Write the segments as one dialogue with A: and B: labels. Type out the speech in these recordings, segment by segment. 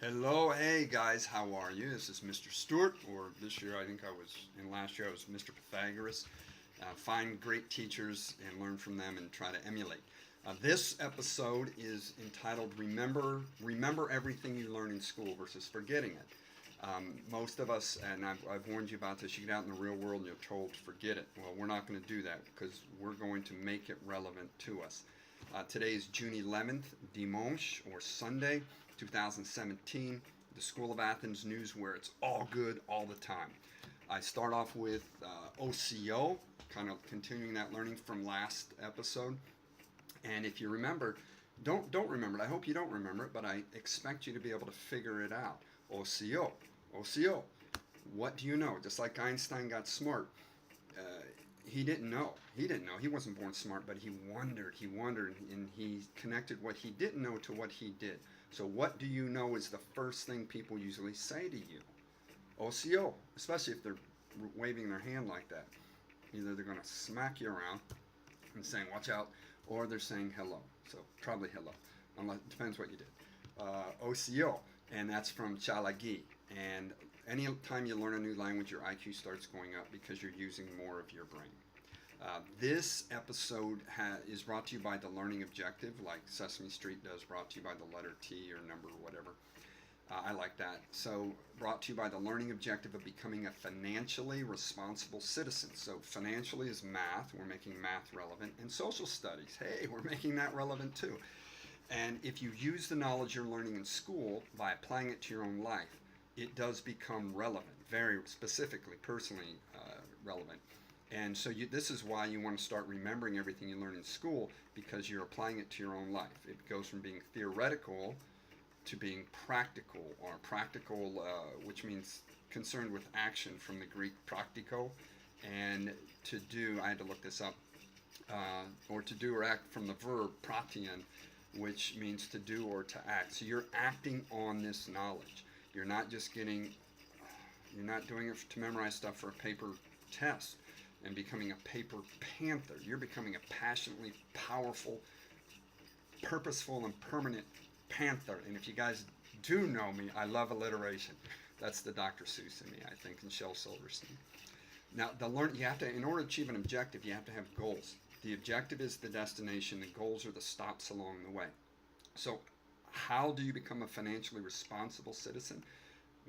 A: Hello, hey guys, how are you? This is Mr. Stewart, or this year I think I was, and last year I was Mr. Pythagoras. Find great teachers and learn from them and try to emulate. This episode is entitled Remember Everything You Learn in School versus Forgetting It. Most of us, and I've warned you about this, you get out in the real world and you're told to forget it. Well, we're not going to do that because we're going to make it relevant to us. Today is June 11th, Dimanche, or Sunday, 2017. The School of Athens news where it's all good all the time. I start off with OCO, kind of continuing that learning from last episode. And if you remember, don't remember it. I hope you don't remember it, but I expect you to be able to figure it out. OCO, OCO. What do you know? Just like Einstein got smart, uh, he didn't know. He didn't know. He wasn't born smart, but he wondered. He wondered, and he connected what he didn't know to what he did. So, what do you know is the first thing people usually say to you. OCO, especially if they're waving their hand like that. Either they're going to smack you around and saying, watch out, or they're saying hello. So, probably hello. Unless, it depends what you did. OCO, and that's from Chalagi. And anytime you learn a new language, your IQ starts going up because you're using more of your brain. This episode is brought to you by the Learning Objective, like Sesame Street does, brought to you by the letter T or number or whatever. I like that. So, brought to you by the Learning Objective of becoming a financially responsible citizen. So, financially is math. We're making math relevant. And social studies. Hey, we're making that relevant too. And if you use the knowledge you're learning in school by applying it to your own life, it does become relevant, very specifically, personally relevant. And so this is why you want to start remembering everything you learn in school, because you're applying it to your own life. It goes from being theoretical to being practical, or practical, which means concerned with action from the Greek praktiko, and to do, I had to look this up, or to do or act from the verb pratian, which means to do or to act. So you're acting on this knowledge. You're not just you're not doing it to memorize stuff for a paper test and becoming a paper panther. You're becoming a passionately powerful, purposeful, and permanent panther. And if you guys do know me, I love alliteration. That's the Dr. Seuss in me, I think, and Shel Silverstein. Now, you have to, in order to achieve an objective, you have to have goals. The objective is the destination. The goals are the stops along the way. So, how do you become a financially responsible citizen?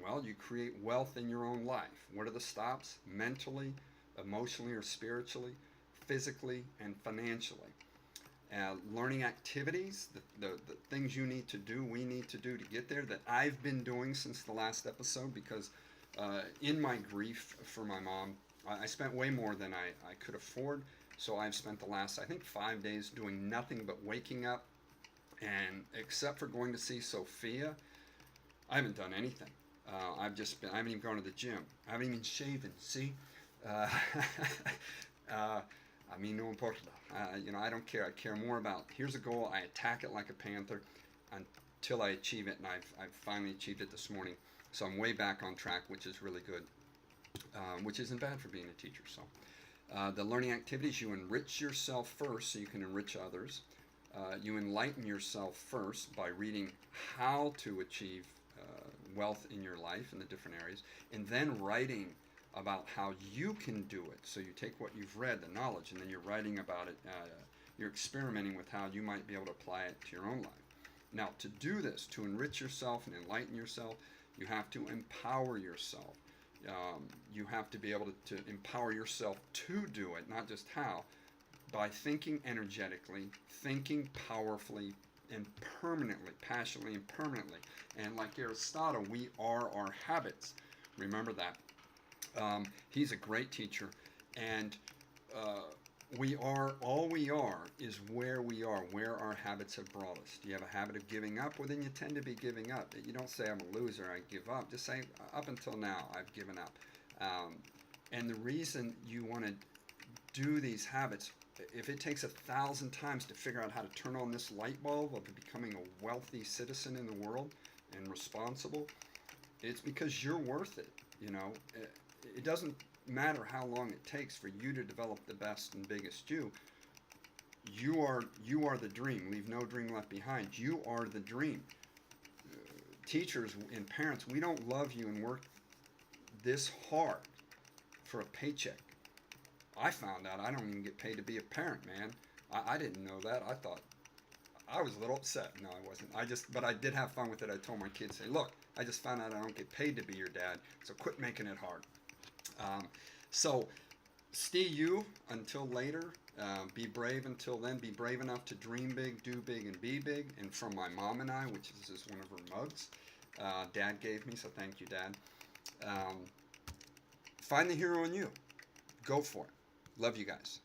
A: Well, you create wealth in your own life. What are the stops? Mentally, emotionally or spiritually, physically, and financially. Learning activities, the things you need to do, we need to do to get there, that I've been doing since the last episode, because in my grief for my mom, I spent way more than I could afford. So I've spent the last, I think, 5 days doing nothing but waking up, and except for going to see Sophia, I haven't done anything. I haven't even gone to the gym. I haven't even shaven. See, uh, I mean, no importa. I don't care. I care more about, here's a goal. I attack it like a panther until I achieve it, and I've finally achieved it this morning. So I'm way back on track, which is really good, which isn't bad for being a teacher. So. The learning activities, you enrich yourself first so you can enrich others. You enlighten yourself first by reading how to achieve wealth in your life in the different areas, and then writing about how you can do it. So you take what you've read, the knowledge, and then you're writing about it. You're experimenting with how you might be able to apply it to your own life. Now, to do this, to enrich yourself and enlighten yourself, you have to empower yourself. You have to be able to empower yourself to do it, not just how, by thinking energetically, thinking powerfully, and permanently, passionately and permanently. And like Aristotle, we are our habits. Remember that. He's a great teacher, and all we are is where we are, where our habits have brought us. Do you have a habit of giving up? Well, then you tend to be giving up. You don't say, I'm a loser, I give up. Just say, up until now, I've given up. And the reason you want to do these habits, if it takes 1,000 times to figure out how to turn on this light bulb of becoming a wealthy citizen in the world and responsible, it's because you're worth it. It doesn't matter how long it takes for you to develop the best and biggest you. You are the dream. Leave no dream left behind. You are the dream. teachers and parents, we don't love you and work this hard for a paycheck. I found out I don't even get paid to be a parent, man. I didn't know that. I thought, I was a little upset. No, I wasn't. But I did have fun with it. I told my kids, say, look, I just found out I don't get paid to be your dad, so quit making it hard. So, stay you until later. Be brave until then. Be brave enough to dream big, do big, and be big. And from my mom and I, which is just one of her mugs, Dad gave me, so thank you, Dad. Find the hero in you. Go for it. Love you guys.